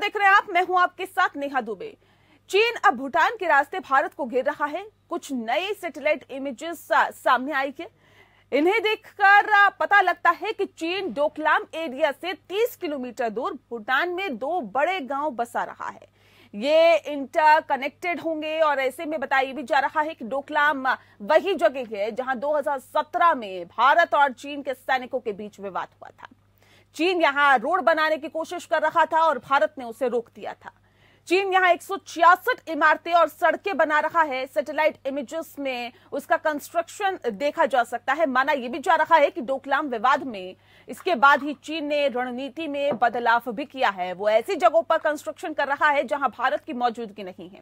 देख रहे हैं आप, मैं हूं आपके साथ नेहा दुबे। चीन अब भूटान के रास्ते भारत को घेर रहा है। कुछ नए सैटेलाइट इमेजेस सामने आई है। इन्हें देखकर पता लगता है कि चीन डोकलाम एरिया से 30 किलोमीटर दूर भूटान में दो बड़े गांव बसा रहा है। ये इंटरकनेक्टेड होंगे और ऐसे में बताया भी जा रहा है कि डोकलाम वही जगह है जहां 2017 में भारत और चीन के सैनिकों के बीच विवाद हुआ था। चीन यहां रोड बनाने की कोशिश कर रहा था और भारत ने उसे रोक दिया था। चीन यहां 166 इमारतें और सड़कें बना रहा है। सैटेलाइट इमेजेस में उसका कंस्ट्रक्शन देखा जा सकता है। माना यह भी जा रहा है कि डोकलाम विवाद में इसके बाद ही चीन ने रणनीति में बदलाव भी किया है। वो ऐसी जगहों पर कंस्ट्रक्शन कर रहा है जहां भारत की मौजूदगी नहीं है।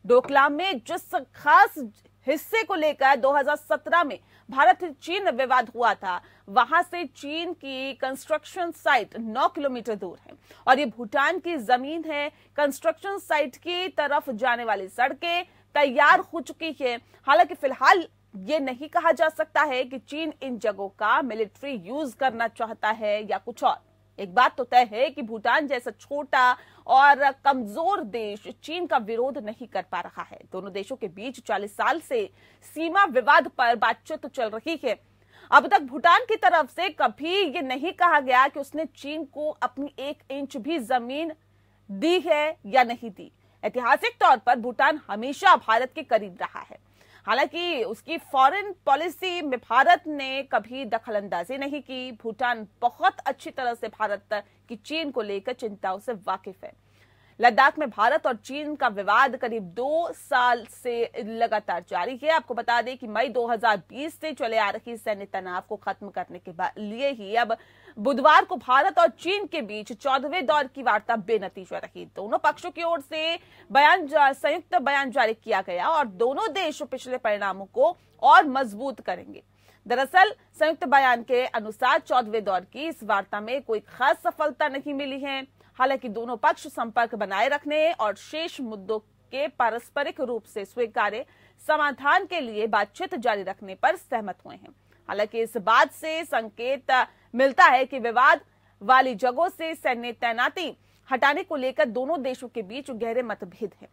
डोकलाम में जिस खास हिस्से को लेकर 2017 में भारत चीन विवाद हुआ था, वहां से चीन की कंस्ट्रक्शन साइट 9 किलोमीटर दूर है और ये भूटान की जमीन है। कंस्ट्रक्शन साइट की तरफ जाने वाली सड़कें तैयार हो चुकी है। हालांकि फिलहाल ये नहीं कहा जा सकता है कि चीन इन जगहों का मिलिट्री यूज करना चाहता है या कुछ और। एक बात तो तय है कि भूटान जैसा छोटा और कमजोर देश चीन का विरोध नहीं कर पा रहा है। दोनों देशों के बीच 40 साल से सीमा विवाद पर बातचीत चल रही है। अब तक भूटान की तरफ से कभी ये नहीं कहा गया कि उसने चीन को अपनी 1 इंच भी जमीन दी है या नहीं दी। ऐतिहासिक तौर पर भूटान हमेशा भारत के करीब रहा है। हालांकि उसकी फॉरेन पॉलिसी में भारत ने कभी दखलंदाजी नहीं की। भूटान बहुत अच्छी तरह से भारत की चीन को लेकर चिंताओं से वाकिफ है। लद्दाख में भारत और चीन का विवाद करीब 2 साल से लगातार जारी है। आपको बता दें कि मई 2020 से चले आ रही सैन्य तनाव को खत्म करने के लिए ही अब बुधवार को भारत और चीन के बीच 14वें दौर की वार्ता बेनतीजा रही। दोनों पक्षों की ओर से संयुक्त बयान जारी किया गया और दोनों देश पिछले परिणामों को और मजबूत करेंगे। दरअसल संयुक्त बयान के अनुसार 14वें दौर की इस वार्ता में कोई खास सफलता नहीं मिली है। हालांकि दोनों पक्ष संपर्क बनाए रखने और शेष मुद्दों के पारस्परिक रूप से स्वीकार्य समाधान के लिए बातचीत जारी रखने पर सहमत हुए हैं। हालांकि इस बात से संकेत मिलता है कि विवाद वाली जगहों से सैन्य तैनाती हटाने को लेकर दोनों देशों के बीच गहरे मतभेद हैं।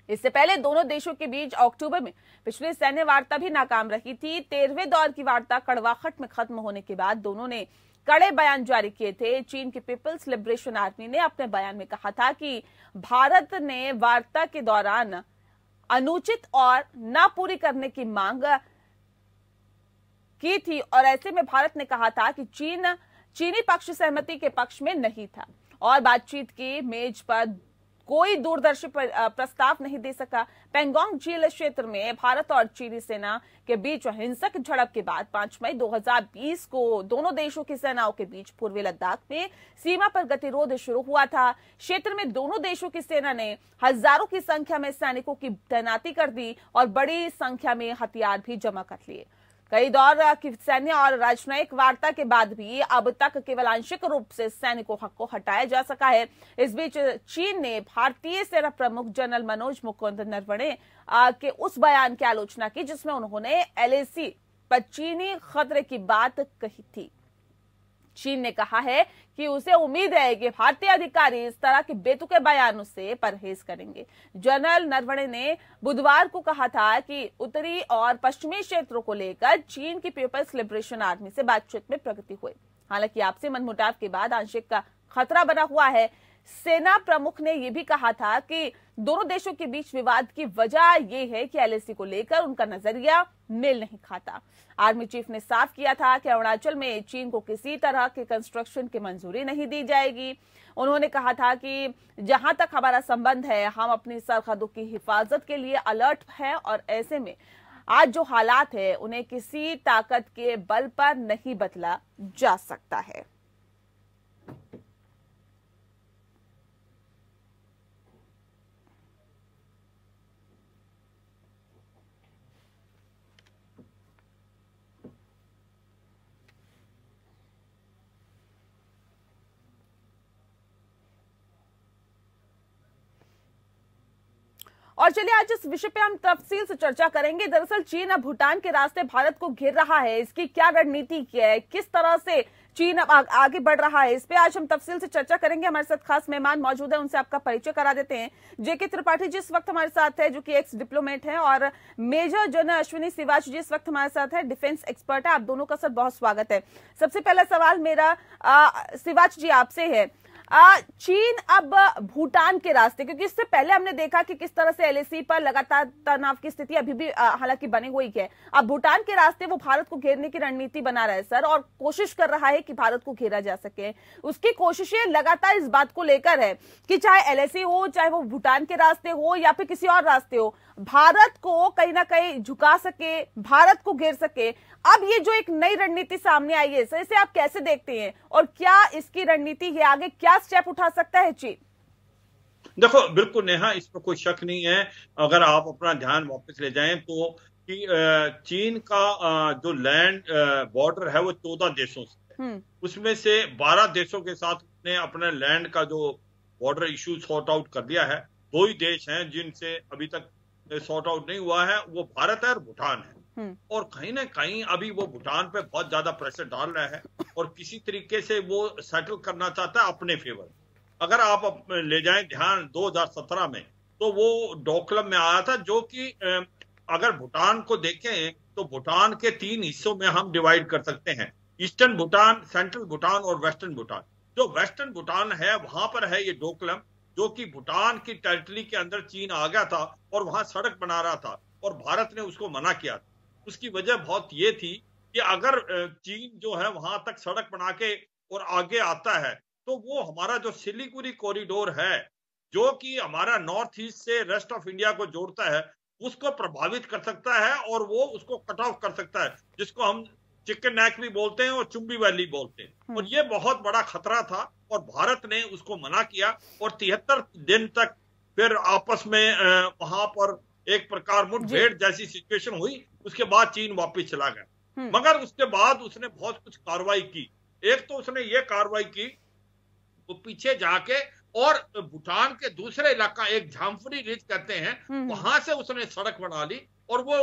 इससे पहले दोनों देशों के बीच अक्टूबर में पिछली सैन्य वार्ता भी नाकाम रही थी। 13वें दौर की वार्ता कड़वाहट में खत्म होने के बाद दोनों ने कड़े बयान जारी किए थे। चीन की पीपल्स लिबरेशन आर्मी ने अपने बयान में कहा था कि भारत ने वार्ता के दौरान अनुचित और ना पूरी करने की मांग की थी और ऐसे में भारत ने कहा था कि चीनी पक्ष सहमति के पक्ष में नहीं था और बातचीत की मेज पर कोई दूरदर्शी प्रस्ताव नहीं दे सका। पेंगोंग झील क्षेत्र में भारत और चीनी सेना के बीच हिंसक झड़प के बाद 5 मई 2020 को दोनों देशों की सेनाओं के बीच पूर्वी लद्दाख में सीमा पर गतिरोध शुरू हुआ था। क्षेत्र में दोनों देशों की सेना ने हजारों की संख्या में सैनिकों की तैनाती कर दी और बड़ी संख्या में हथियार भी जमा कर लिए। कई दौर की सैन्य और राजनयिक वार्ता के बाद भी अब तक केवल आंशिक रूप से सैनिकों को हटाया जा सका है। इस बीच चीन ने भारतीय सेना प्रमुख जनरल मनोज मुकुंद नरवणे के उस बयान की आलोचना की जिसमें उन्होंने LAC पर चीनी खतरे की बात कही थी। चीन ने कहा है कि उसे उम्मीद है कि भारतीय अधिकारी इस तरह के बेतुके बयानों से परहेज करेंगे। जनरल नरवणे ने बुधवार को कहा था कि उत्तरी और पश्चिमी क्षेत्रों को लेकर चीन की पीपल्स लिबरेशन आर्मी से बातचीत में प्रगति हुई। हालांकि आपसी मनमुटाव के बाद आंशिक खतरा बना हुआ है। सेना प्रमुख ने यह भी कहा था कि दोनों देशों के बीच विवाद की वजह यह है कि LAC को लेकर उनका नजरिया मेल नहीं खाता। आर्मी चीफ ने साफ किया था कि अरुणाचल में चीन को किसी तरह के कंस्ट्रक्शन की मंजूरी नहीं दी जाएगी। उन्होंने कहा था कि जहां तक हमारा संबंध है, हम अपनी सरहदों की हिफाजत के लिए अलर्ट है और ऐसे में आज जो हालात है उन्हें किसी ताकत के बल पर नहीं बदला जा सकता है। और चलिए आज इस विषय पे हम तफसील से चर्चा करेंगे। दरअसल चीन अब भूटान के रास्ते भारत को घेर रहा है। इसकी क्या रणनीति है, किस तरह से चीन अब आगे बढ़ रहा है, इस पे आज हम तफसील से चर्चा करेंगे। हमारे साथ खास मेहमान मौजूद है, उनसे आपका परिचय करा देते हैं। जेके त्रिपाठी जी इस वक्त हमारे साथ है, जो कि एक्स डिप्लोमेट है, और मेजर जनरल अश्विनी सिवाच जी इस वक्त हमारे साथ है, डिफेंस एक्सपर्ट है। आप दोनों का सर बहुत स्वागत है। सबसे पहला सवाल मेरा सिवाच जी आपसे है, चीन अब भूटान के रास्ते, क्योंकि इससे पहले हमने देखा कि किस तरह से एलएसी पर लगातार तनाव की स्थिति अभी भी हालांकि बनी हुई है, अब भूटान के रास्ते वो भारत को घेरने की रणनीति बना रहा है सर, और कोशिश कर रहा है कि भारत को घेरा जा सके। उसकी कोशिशें लगातार इस बात को लेकर है कि चाहे एलएसी हो, चाहे वो भूटान के रास्ते हो या फिर किसी और रास्ते हो, भारत को कहीं ना कहीं झुका सके, भारत को घेर सके। अब ये जो एक नई रणनीति सामने आई है सर, इसे आप कैसे देखते हैं, और क्या इसकी रणनीति है, आगे क्या स्टेप उठा सकता है चीन? देखो, बिल्कुल नेहा, इस पर कोई शक नहीं है। अगर आप अपना ध्यान वापस ले जाएं तो कि चीन का जो लैंड बॉर्डर है वो 14 देशों से है। उसमें से 12 देशों के साथ ने अपने लैंड का जो बॉर्डर इश्यू सॉर्ट आउट कर दिया है। 2 ही देश हैं जिनसे अभी तक सॉर्ट आउट नहीं हुआ है, वो भारत है और भूटान है। और कहीं ना कहीं अभी वो भूटान पे बहुत ज्यादा प्रेशर डाल रहा है और किसी तरीके से वो सेटल करना चाहता है अपने फेवर। अगर आप ले जाएं ध्यान 2017 में, तो वो डोकलम में आया था, जो कि अगर भूटान को देखें तो भूटान के 3 हिस्सों में हम डिवाइड कर सकते हैं, ईस्टर्न भूटान, सेंट्रल भूटान और वेस्टर्न भूटान। जो वेस्टर्न भूटान है वहां पर है ये डोकलम, जो कि भूटान की टेरिटरी के अंदर चीन आ गया था और वहां सड़क बना रहा था और भारत ने उसको मना किया था। उसकी वजह बहुत ये थी कि अगर चीन जो है वहां तक सड़क बना के और आगे आता है तो वो हमारा जो सिलीगुड़ी कॉरिडोर है, जो कि हमारा नॉर्थ ईस्ट से रेस्ट ऑफ इंडिया को जोड़ता है, उसको प्रभावित कर सकता है और वो उसको कट ऑफ कर सकता है, जिसको हम चिकन नेक भी बोलते हैं और चुंबी वैली बोलते हैं। और ये बहुत बड़ा खतरा था और भारत ने उसको मना किया और 73 दिन तक फिर आपस में वहां पर एक प्रकार मुठभेड़ जैसी सिचुएशन हुई। उसके बाद चीन वापस चला गया, मगर उसके बाद उसने बहुत कुछ कार्रवाई की। एक तो उसने ये कार्रवाई की, वो पीछे जाके और भूटान के दूसरे इलाका, एक झांफरी रिज कहते हैं, वहां से उसने सड़क बना ली और वो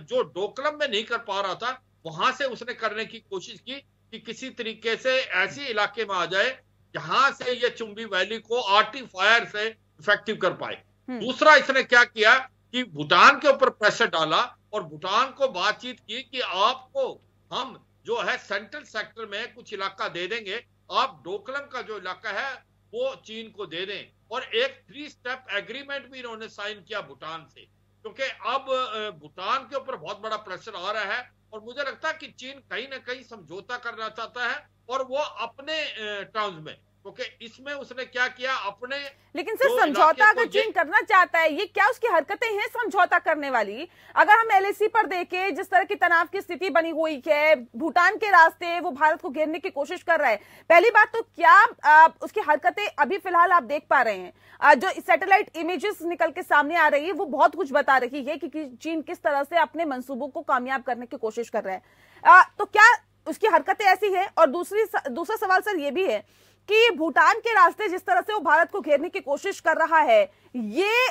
जो डोकलम में नहीं कर पा रहा था वहां से उसने करने की कोशिश की कि किसी तरीके से ऐसे इलाके में आ जाए जहां से ये चुंबी वैली को आर्टी फायर से इफेक्टिव कर पाए। दूसरा इसने क्या किया कि भूटान के ऊपर प्रेशर डाला और भूटान को बातचीत की कि आपको हम जो है सेंट्रल सेक्टर में कुछ इलाका दे देंगे, आप डोकलम का जो इलाका है वो चीन को दे दें। और एक 3 स्टेप एग्रीमेंट भी इन्होंने साइन किया भूटान से, क्योंकि अब भूटान के ऊपर बहुत बड़ा प्रेशर आ रहा है और मुझे लगता है कि चीन कहीं ना कहीं समझौता करना चाहता है और वो अपने टर्म्स में, क्योंकि इसमें उसने क्या किया अपने। लेकिन सर समझौता अगर चीन करना चाहता है, ये क्या उसकी हरकतें हैं समझौता करने वाली? अगर हम एलएसी पर देखें, जिस तरह की तनाव की स्थिति बनी हुई है, भूटान के रास्ते वो भारत को घेरने की कोशिश कर रहा है। पहली बात तो क्या उसकी हरकतें अभी फिलहाल आप देख पा रहे हैं? जो सैटेलाइट इमेजेस निकल के सामने आ रही है वो बहुत कुछ बता रही है कि चीन किस तरह से अपने मंसूबों को कामयाब करने की कोशिश कर रहा है। तो क्या उसकी हरकतें ऐसी है? और दूसरा सवाल सर ये भी है कि भूटान के रास्ते जिस तरह से वो भारत को घेरने की कोशिश कर रहा है, ये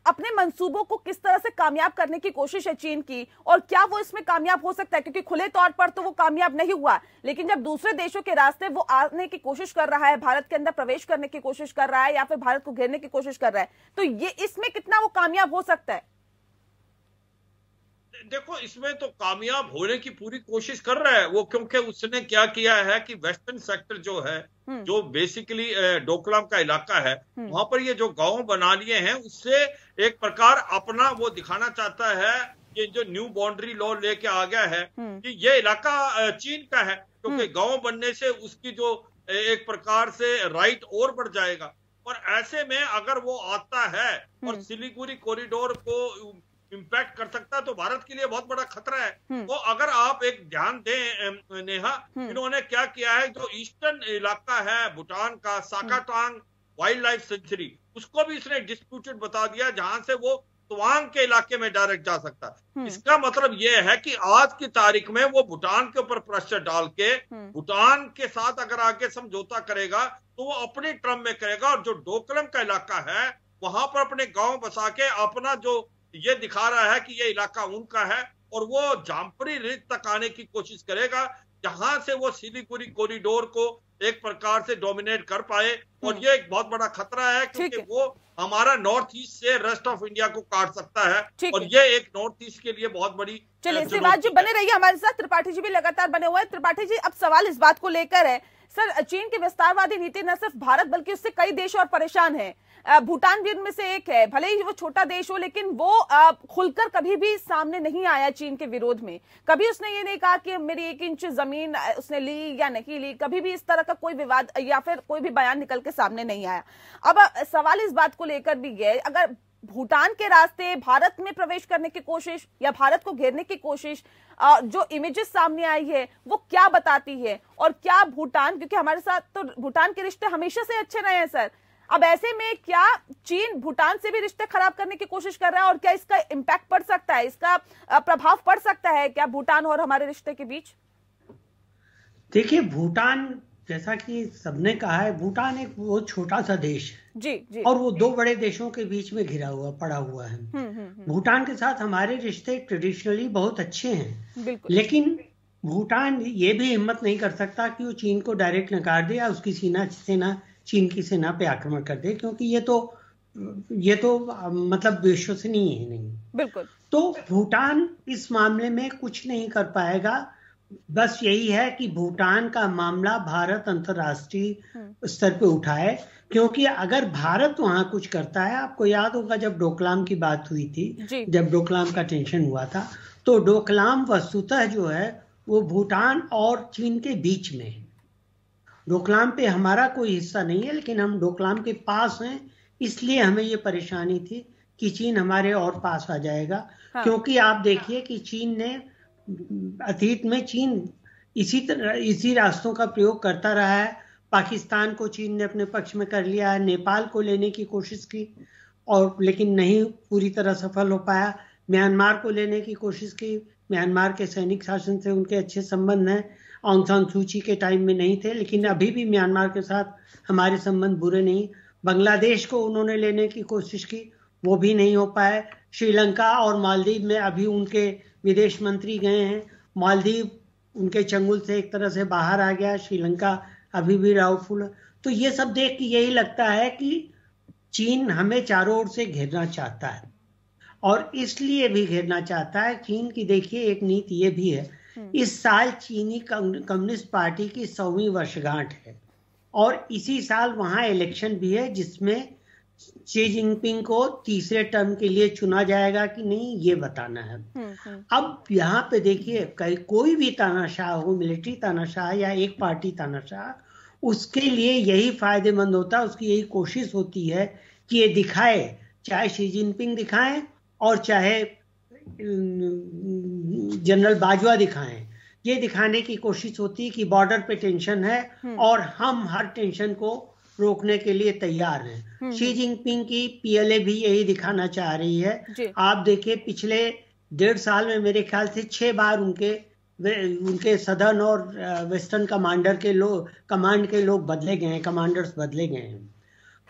अपने मंसूबों को किस तरह से कामयाब करने की कोशिश है चीन की, और क्या वो इसमें कामयाब हो सकता है? क्योंकि खुले तौर पर तो वो कामयाब नहीं हुआ, लेकिन जब दूसरे देशों के रास्ते वो आने की कोशिश कर रहा है, भारत के अंदर प्रवेश करने की कोशिश कर रहा है या फिर भारत को घेरने की कोशिश कर रहा है, तो ये इसमें कितना वो कामयाब हो सकता है? देखो, इसमें तो कामयाब होने की पूरी कोशिश कर रहा है वो, क्योंकि उसने क्या किया है कि वेस्टर्न सेक्टर जो है, जो बेसिकली डोकलाम का इलाका है, वहां पर ये जो गांव बना लिए हैं, उससे एक प्रकार अपना वो दिखाना चाहता है। ये जो न्यू बाउंड्री लॉ लेके आ गया है कि ये इलाका चीन का है, क्योंकि गांव बनने से उसकी जो एक प्रकार से राइट और बढ़ जाएगा। और ऐसे में अगर वो आता है और सिलीगुड़ी कॉरिडोर को इम्पैक्ट कर सकता है तो भारत के लिए बहुत बड़ा खतरा है। तो अगर आप एक ध्यान दें नेहा, इन्होंने क्या किया है, जो ईस्टर्न इलाका है भूटान का, साकाटांग वाइल्ड लाइफ सेंचुरी, उसको भी इसने डिस्प्यूटेड बता दिया, जहां से वो तवांग के इलाके में डायरेक्ट जा सकता है। इसका मतलब यह है कि आज की तारीख में वो भूटान के ऊपर प्रेशर डाल के भूटान के साथ अगर आगे समझौता करेगा तो वो अपने टर्म में करेगा, और जो डोकलम का इलाका है वहां पर अपने गांव बसा के अपना जो ये दिखा रहा है कि ये इलाका उनका है, और वो जामपरी रिज तक आने की कोशिश करेगा, जहां से वो सिलीगुड़ी कॉरिडोर को एक प्रकार से डोमिनेट कर पाए, और ये एक बहुत बड़ा खतरा है क्योंकि वो हमारा नॉर्थ ईस्ट से रेस्ट ऑफ इंडिया को काट सकता है, और ये एक नॉर्थ ईस्ट के लिए बहुत बड़ी। चलिए शिवराज जी बने रहिए हमारे साथ, त्रिपाठी जी भी लगातार बने हुए हैं। त्रिपाठी जी, अब सवाल इस बात को लेकर है सर, चीन की विस्तारवादी नीति न सिर्फ भारत बल्कि उससे कई देश और परेशान है। भूटान भी उनमें से एक है, भले ही वो छोटा देश हो, लेकिन वो खुलकर कभी भी सामने नहीं आया चीन के विरोध में। कभी उसने ये नहीं कहा कि मेरी 1 इंच जमीन उसने ली या नहीं ली, कभी भी इस तरह का कोई विवाद या फिर कोई भी बयान निकल के सामने नहीं आया। अब सवाल इस बात को लेकर भी है, अगर भूटान के रास्ते भारत में प्रवेश करने की कोशिश या भारत को घेरने की कोशिश, जो इमेजेस सामने आई है वो क्या बताती है? और क्या भूटान, क्योंकि हमारे साथ तो भूटान के रिश्ते हमेशा से अच्छे रहे हैं सर, अब ऐसे में क्या चीन भूटान से भी रिश्ते खराब करने की कोशिश कर रहा है? और क्या इसका इम्पैक्ट पड़ सकता है, इसका प्रभाव पड़ सकता है क्या भूटान और हमारे रिश्ते के बीच? देखिए, भूटान, जैसा कि सबने कहा है, भूटान एक बहुत छोटा सा देश है जी। और वो 2 बड़े देशों के बीच में घिरा हुआ पड़ा हुआ है। भूटान के साथ हमारे रिश्ते ट्रेडिशनली बहुत अच्छे हैं, लेकिन भूटान ये भी हिम्मत नहीं कर सकता कि वो चीन को डायरेक्ट नकार दे या उसकी चीन की सेना पे आक्रमण कर दे, क्योंकि ये तो मतलब विश्वसनीय है नहीं। बिल्कुल। तो भूटान इस मामले में कुछ नहीं कर पाएगा। बस यही है कि भूटान का मामला भारत अंतर्राष्ट्रीय स्तर पे उठाए, क्योंकि अगर भारत वहां कुछ करता है, आपको याद होगा जब डोकलाम की बात हुई थी, जब डोकलाम का टेंशन हुआ था, तो डोकलाम वस्तुतः जो है वो भूटान और चीन के बीच में है। डोकलाम पे हमारा कोई हिस्सा नहीं है, लेकिन हम डोकलाम के पास हैं, इसलिए हमें ये परेशानी थी कि चीन हमारे और पास आ जाएगा। क्योंकि आप देखिए कि चीन ने अतीत में इसी रास्तों का प्रयोग करता रहा है। पाकिस्तान को चीन ने अपने पक्ष में कर लिया है, नेपाल को लेने की कोशिश की और लेकिन नहीं पूरी तरह सफल हो पाया। म्यांमार को लेने की कोशिश की, म्यांमार के सैनिक शासन से उनके अच्छे संबंध हैं, ऑंग सान सू की के टाइम में नहीं थे, लेकिन अभी भी म्यांमार के साथ हमारे संबंध बुरे नहीं। बांग्लादेश को उन्होंने लेने की कोशिश की, वो भी नहीं हो पाए। श्रीलंका और मालदीव में अभी उनके विदेश मंत्री गए हैं, मालदीव उनके चंगुल से एक तरह से बाहर आ गया, श्रीलंका अभी भी डाउटफुल है। तो ये सब देख के यही लगता है कि चीन हमें चारों ओर से घेरना चाहता है, और इसलिए भी घेरना चाहता है। चीन की देखिए एक नीति ये भी है, इस साल चीनी कम्युनिस्ट पार्टी की 100वीं वर्षगांठ है, और इसी साल वहां इलेक्शन भी है जिसमें शी जिनपिंग को तीसरे टर्म के लिए चुना जाएगा कि नहीं, ये बताना है। अब यहाँ पे देखिए, कोई भी तानाशाह हो, मिलिट्री तानाशाह या एक पार्टी तानाशाह, उसके लिए यही फायदेमंद होता है, उसकी यही कोशिश होती है कि ये दिखाए, चाहे शी जिनपिंग दिखाएं और चाहे जनरल बाजवा दिखाएं, ये दिखाने की कोशिश होती है कि बॉर्डर पे टेंशन है और हम हर टेंशन को रोकने के लिए तैयार हैं। शी जिनपिंग की पीएलए भी यही दिखाना चाह रही है। आप देखिए पिछले 1.5 साल में मेरे ख्याल से 6 बार उनके सदर्न और वेस्टर्न कमांड के लोग बदले गए हैं, कमांडर्स बदले गए हैं।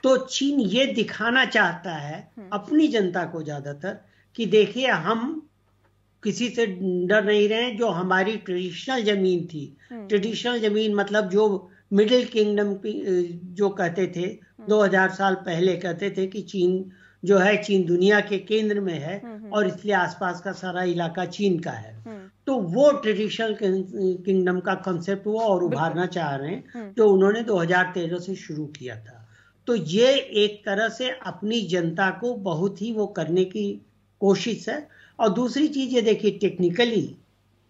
तो चीन ये दिखाना चाहता है अपनी जनता को ज्यादातर कि देखिए हम किसी से डर नहीं रहे। जो हमारी ट्रेडिशनल जमीन थी, ट्रेडिशनल जमीन मतलब जो मिडिल किंगडम जो कहते थे 2000 साल पहले, कहते थे कि चीन जो है, चीन दुनिया के केंद्र में है और इसलिए आसपास का सारा इलाका चीन का है। तो वो ट्रेडिशनल किंगडम का कॉन्सेप्ट वो और उभारना चाह रहे हैं, जो उन्होंने 2013 से शुरू किया था। तो ये एक तरह से अपनी जनता को बहुत ही वो करने की कोशिश है। और दूसरी चीज ये देखिए, टेक्निकली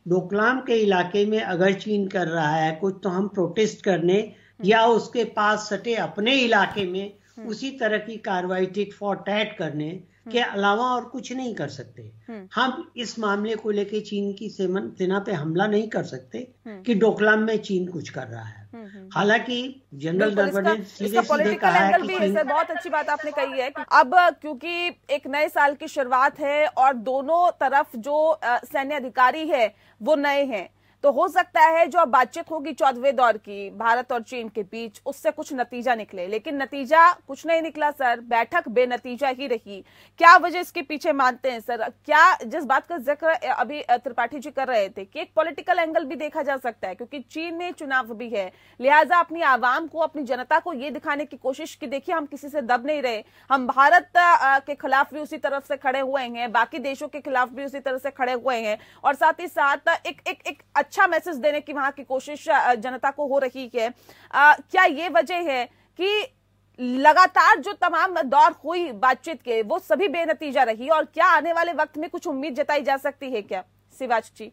डोकलाम के इलाके में अगर चीन कर रहा है कुछ, तो हम प्रोटेस्ट करने या उसके पास सटे अपने इलाके में उसी तरह की कार्रवाई टिट फॉर टैट करने के अलावा और कुछ नहीं कर सकते। हम इस मामले को लेके चीन की सेना पे हमला नहीं कर सकते कि डोकलाम में चीन कुछ कर रहा है। हालांकि जनरल नरवणे ने सीधे कहा है कि बहुत अच्छी बात आपने कही है कि अब क्योंकि एक नए साल की शुरुआत है और दोनों तरफ जो सैन्य अधिकारी है वो नए हैं, तो हो सकता है जो अब बातचीत होगी 14वें दौर की भारत और चीन के बीच, उससे कुछ नतीजा निकले। लेकिन नतीजा कुछ नहीं निकला सर, बैठक बेनतीजा ही रही। क्या वजह इसके पीछे मानते हैं सर? क्या जिस बात का जिक्र अभी त्रिपाठी जी कर रहे थे कि एक पॉलिटिकल एंगल भी देखा जा सकता है, क्योंकि चीन में चुनाव भी है, लिहाजा अपनी आवाम को, अपनी जनता को ये दिखाने की कोशिश की देखिए हम किसी से दब नहीं रहे, हम भारत के खिलाफ भी उसी तरफ से खड़े हुए हैं, बाकी देशों के खिलाफ भी उसी तरह से खड़े हुए हैं, और साथ ही साथ एक अच्छा मैसेज देने की वहां की कोशिश जनता को हो रही है। क्या ये वजह है कि लगातार जो तमाम दौर हुई बातचीत के वो सभी बेनतीजा रही, और क्या आने वाले वक्त में कुछ उम्मीद जताई जा सकती है क्या शिवाज जी?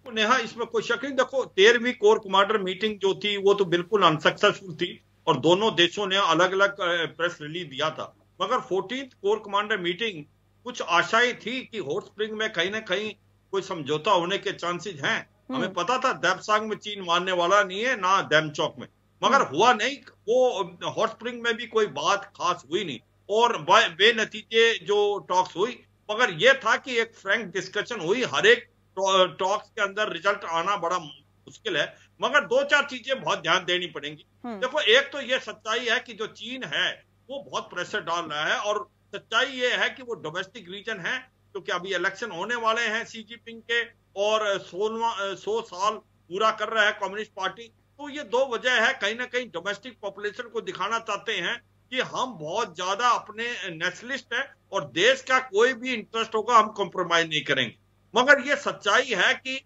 नेहा, इसमें कोई शक नहीं। देखो, 13वीं कोर कमांडर मीटिंग जो थी वो तो बिल्कुल अनसक्सेसफुल थी और दोनों देशों ने अलग अलग प्रेस रिलीज दिया था, मगर 14th कोर कमांडर मीटिंग कुछ आशाएं थी कि हॉट स्प्रिंग में कहीं ना कहीं कोई समझौता होने के चांसेस हैं। हमें पता था देपसांग में चीन मानने वाला नहीं है, ना डेमचौक में, मगर हुआ नहीं। वो हॉट स्प्रिंग में भी कोई बात खास हुई नहीं और बेनतीजे जो टॉक्स हुई, मगर यह था कि एक फ्रैंक डिस्कशन हुई। हर एक टॉक्स के अंदर रिजल्ट आना बड़ा मुश्किल है, मगर दो चार चीजें बहुत ध्यान देनी पड़ेंगी। देखो, एक तो ये सच्चाई है कि जो चीन है वो बहुत प्रेशर डाल रहा है, और सच्चाई ये है कि वो डोमेस्टिक रीजन है, क्योंकि अभी इलेक्शन होने वाले हैं शी जिनपिंग के, और 100 साल पूरा कर रहा है कम्युनिस्ट पार्टी। तो ये दो वजह है, कहीं ना कहीं डोमेस्टिक पॉपुलेशन को दिखाना चाहते हैं कि हम बहुत ज्यादा अपने नेशनलिस्ट हैं और देश का कोई भी इंटरेस्ट होगा हम कॉम्प्रोमाइज नहीं करेंगे। मगर ये सच्चाई है कि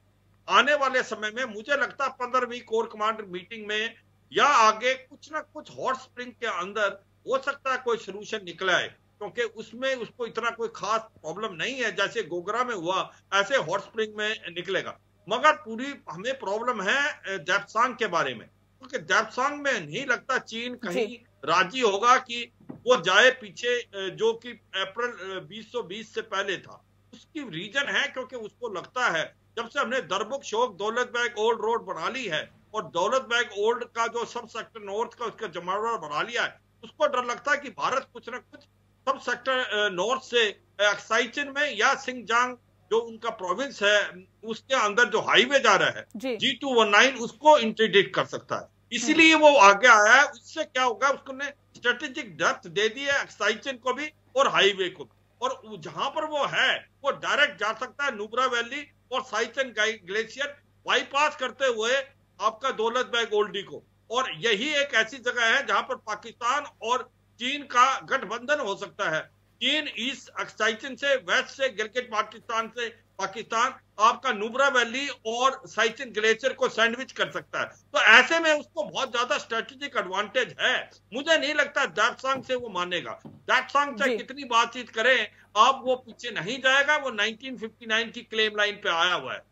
आने वाले समय में मुझे लगता है 15वीं कोर कमांडर मीटिंग में या आगे कुछ ना कुछ हॉट स्प्रिंग के अंदर हो सकता है कोई सोल्यूशन निकला है, क्योंकि उसमें उसको इतना कोई खास प्रॉब्लम नहीं है। जैसे गोगरा में हुआ ऐसे हॉट स्प्रिंग में निकलेगा। मगर पूरी हमें प्रॉब्लम है देपसांग के बारे में, क्योंकि देपसांग में नहीं लगता चीन कहीं राजी होगा कि वो जाए पीछे, जो कि अप्रैल 2020 से पहले था। उसकी रीजन है क्योंकि उसको लगता है जब से हमने दरबुक शोक दौलत बेग ओल्ड रोड बना ली है और दौलत बेग ओल्ड का जो सब सेक्टर नॉर्थ का उसका जमावड़ा बना लिया है, उसको डर लगता है कि भारत कुछ ना कुछ सब सेक्टर नॉर्थ से एक्साइचिन में या सिंगजांग जो उनका प्रोविंस है उसके अंदर जो हाईवे जा रहा है G219 उसको इंट्रोड्यूस कर सकता है। इसीलिए वो आगे आया है। उससे क्या होगा, उसको ने स्ट्रेटेजिक डेप्थ दे दी है एक्साइचिन को भी और हाईवे को भी, और जहां पर वो है वो डायरेक्ट जा सकता है नुब्रा वैली और साइचन ग्लेशियर बाईपास करते हुए आपका दौलत बेग ओल्डी को। और यही एक ऐसी जगह है जहां पर पाकिस्तान और चीन का गठबंधन हो सकता है। चीन ईस्ट एक्साइचिन से, वेस्ट से गिलगित बाल्टिस्तान से पाकिस्तान आपका नुब्रा वैली और साइचिन ग्लेशियर को सैंडविच कर सकता है। तो ऐसे में उसको बहुत ज्यादा स्ट्रेटेजिक एडवांटेज है। मुझे नहीं लगता देपसांग से वो मानेगा। देपसांग से कितनी बातचीत करें अब वो पीछे नहीं जाएगा। वो 1959 की क्लेम लाइन पे आया हुआ है।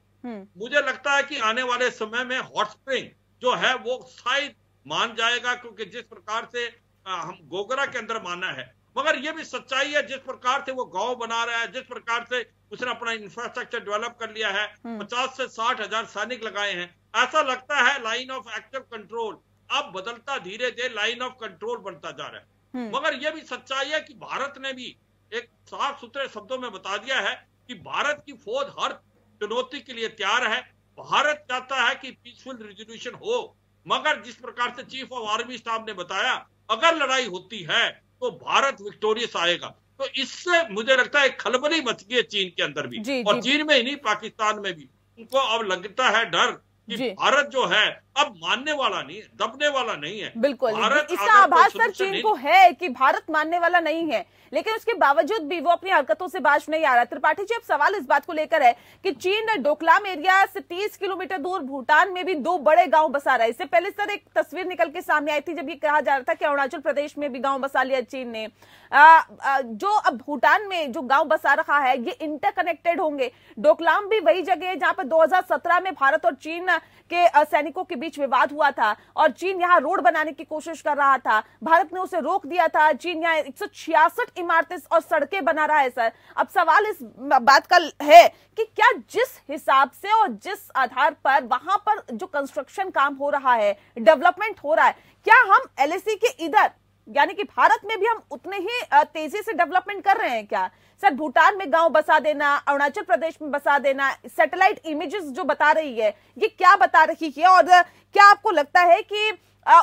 मुझे लगता है कि आने वाले समय में हॉट स्प्रिंग जो है वो शायद मान जाएगा, क्योंकि जिस प्रकार से हम गोगरा के अंदर माना है, मगर ये भी सच्चाई है जिस प्रकार से वो गांव बना रहा है, जिस प्रकार से उसने अपना इंफ्रास्ट्रक्चर डेवलप कर लिया है, 50 से 60 हजार सैनिक लगाए हैं, ऐसा लगता है लाइन ऑफ एक्टिव कंट्रोल अब बदलता धीरे धीरे लाइन ऑफ कंट्रोल बनता जा रहा है। मगर यह भी सच्चाई है कि भारत ने भी एक साफ सुथरे शब्दों में बता दिया है कि भारत की फौज हर चुनौती के लिए तैयार है। भारत चाहता है कि पीसफुल रेजोल्यूशन हो, मगर जिस प्रकार से चीफ ऑफ आर्मी स्टाफ ने बताया अगर लड़ाई होती है तो भारत विक्टोरियस आएगा। तो इससे मुझे लगता है खलबली मच गई है चीन के अंदर भी, और चीन में ही नहीं पाकिस्तान में भी। उनको अब लगता है डर कि भारत जो है अब मानने वाला नहीं है, दबने वाला नहीं है। बिल्कुल, इसका आभास सर चीन को है कि भारत मानने वाला नहीं है, लेकिन उसके बावजूद भी वो अपनी हरकतों से बाज नहीं आ रहा। त्रिपाठी जी, अब सवाल इस बात को लेकर है कि चीन डोकलाम एरिया से 30 किलोमीटर दूर भूटान में भी 2 बड़े गांव बसा रहा है। इससे पहले सर एक तस्वीर निकल के सामने आई थी जब ये कहा जा रहा था कि अरुणाचल प्रदेश में भी गांव बसा लिया चीन ने। जो अब भूटान में जो गांव बसा रहा है ये इंटरकनेक्टेड होंगे। डोकलाम भी वही जगह है जहां पर 2017 में भारत और चीन के सैनिकों के बीच विवाद हुआ था और चीन यहां रोड बनाने की कोशिश कर रहा था, भारत ने उसे रोक दिया था। चीन यहां 166 इमारतें और सड़कें बना रहा है। सर, अब सवाल इस बात का है कि क्या जिस हिसाब से और जिस आधार पर वहां पर जो कंस्ट्रक्शन काम हो रहा है, डेवलपमेंट हो रहा है, क्या हम LAC के इधर यानी कि भारत में भी हम उतने ही तेजी से डेवलपमेंट कर रहे हैं क्या सर? भूटान में गांव बसा देना, अरुणाचल प्रदेश में बसा देना, सैटेलाइट इमेजेस जो बता रही है, ये क्या बता रही है? और क्या आपको लगता है कि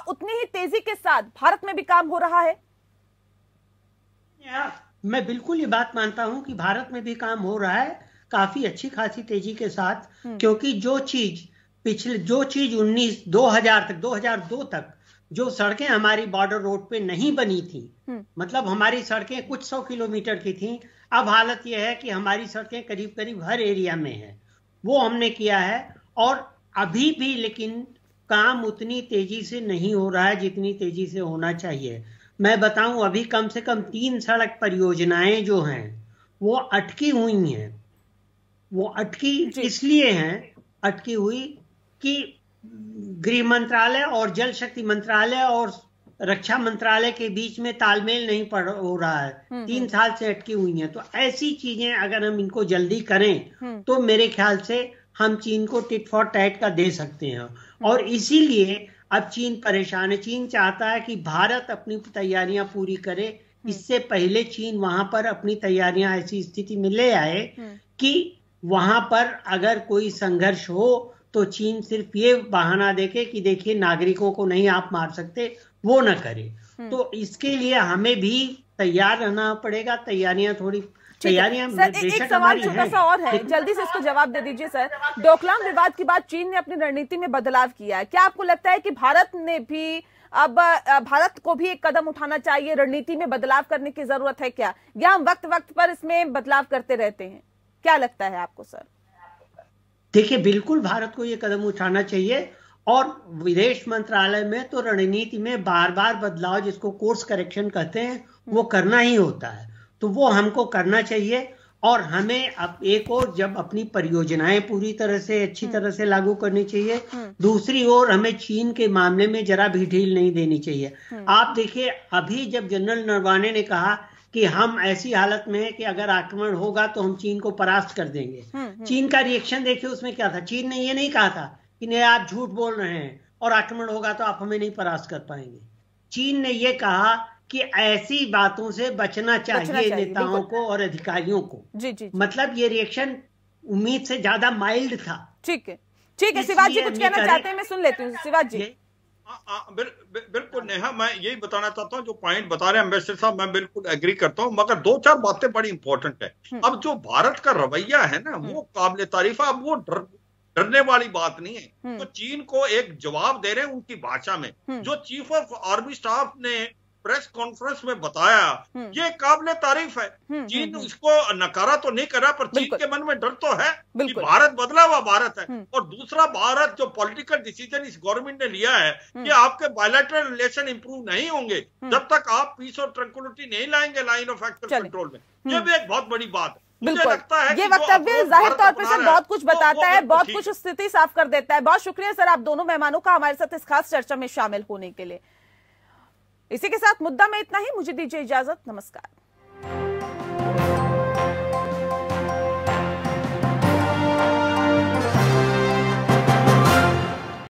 उतनी ही तेजी के साथ भारत में भी काम हो रहा है? मैं बिल्कुल ये बात मानता हूं कि भारत में भी काम हो रहा है काफी अच्छी खासी तेजी के साथ, क्योंकि जो चीज 2002 तक जो सड़कें हमारी बॉर्डर रोड पे नहीं बनी थी, मतलब हमारी सड़कें कुछ 100 किलोमीटर की थी, अब हालत यह है कि हमारी सड़कें करीब करीब हर एरिया में है। वो हमने किया है, और अभी भी लेकिन काम उतनी तेजी से नहीं हो रहा है जितनी तेजी से होना चाहिए। मैं बताऊं, अभी कम से कम 3 सड़क परियोजनाएं जो हैं वो अटकी हुई हैं। वो अटकी इसलिए हैं, अटकी हुई कि गृह मंत्रालय और जल शक्ति मंत्रालय और रक्षा मंत्रालय के बीच में तालमेल नहीं हो रहा है। 3 साल से अटकी हुई हैं। तो ऐसी चीजें अगर हम इनको जल्दी करें तो मेरे ख्याल से हम चीन को टिट फॉर टैट का दे सकते हैं। और इसीलिए अब चीन परेशान है। चीन चाहता है कि भारत अपनी तैयारियां पूरी करे। इससे पहले चीन वहां पर अपनी तैयारियां ऐसी स्थिति में ले आए कि वहां पर अगर कोई संघर्ष हो तो चीन सिर्फ ये बहाना देके कि देखिए नागरिकों को नहीं आप मार सकते, वो न करे। तो इसके लिए हमें भी तैयार रहना पड़ेगा। तैयारियां सर, एक सवाल छोटा सा और है, जल्दी से इसको जवाब दे दीजिए सर। डोकलाम विवाद के बाद चीन ने अपनी रणनीति में बदलाव किया है। क्या आपको लगता है कि भारत ने भी अब भारत को भी एक कदम उठाना चाहिए, रणनीति में बदलाव करने की जरूरत है क्या, या हम वक्त वक्त पर इसमें बदलाव करते रहते हैं? क्या लगता है आपको सर? देखिए, बिल्कुल भारत को ये कदम उठाना चाहिए, और विदेश मंत्रालय में तो रणनीति में बार बार बदलाव, जिसको कोर्स करेक्शन कहते हैं, वो करना ही होता है। तो वो हमको करना चाहिए। और हमें अब एक और जब अपनी परियोजनाएं पूरी तरह से अच्छी तरह से लागू करनी चाहिए, दूसरी ओर हमें चीन के मामले में जरा भी ढील नहीं देनी चाहिए। आप देखिए, अभी जब जनरल नरवाने ने कहा कि हम ऐसी हालत में हैं कि अगर आक्रमण होगा तो हम चीन को परास्त कर देंगे, चीन का रिएक्शन देखिए उसमें क्या था। चीन ने ये नहीं कहा था कि नहीं आप झूठ बोल रहे हैं और आक्रमण होगा तो आप हमें नहीं परास्त कर पाएंगे। चीन ने ये कहा कि ऐसी बातों से बचना चाहिए नेताओं को और अधिकारियों को। जी। मतलब ये रिएक्शन उम्मीद से ज्यादा माइल्ड था। ठीक है शिवाजी जी कुछ कहना चाहते हैं, मैं सुन लेती हूँ। शिवाजी जी। बिल्कुल नेहा, मैं यही बताना चाहता हूँ, जो पॉइंट बता रहे हैं एम्बेसडर साहब, मैं बिल्कुल एग्री करता हूँ, मगर 2-4 बातें बड़ी इंपॉर्टेंट है। अब जो भारत का रवैया है ना, वो काबिल तारीफ है। अब वो डरने वाली बात नहीं है। तो चीन को एक जवाब दे रहे हैं उनकी भाषा में। जो चीफ ऑफ आर्मी स्टाफ ने प्रेस कॉन्फ्रेंस में बताया, ये काबिल तारीफ है। चीन इसको नकारा तो नहीं कर रहा, पर चीन के मन में डर तो है कि भारत बदला हुआ भारत है। और दूसरा, भारत जो पॉलिटिकल डिसीजन इस गवर्नमेंट ने लिया है कि आपके बायलैटरल रिलेशन इंप्रूव नहीं होंगे जब तक आप पीस और ट्रैंक्विलिटी नहीं लाएंगे लाइन ऑफ एक्चुअल कंट्रोल में। ये भी एक बहुत बड़ी बात है। बिल्कुल, ये वक्तव्य जाहिर तौर पर सर बहुत कुछ बताता है, बहुत कुछ स्थिति साफ कर देता है। बहुत शुक्रिया सर आप दोनों मेहमानों का हमारे साथ इस खास चर्चा में शामिल होने के लिए। इसी के साथ मुद्दा में इतना ही, मुझे दीजिए इजाजत, नमस्कार।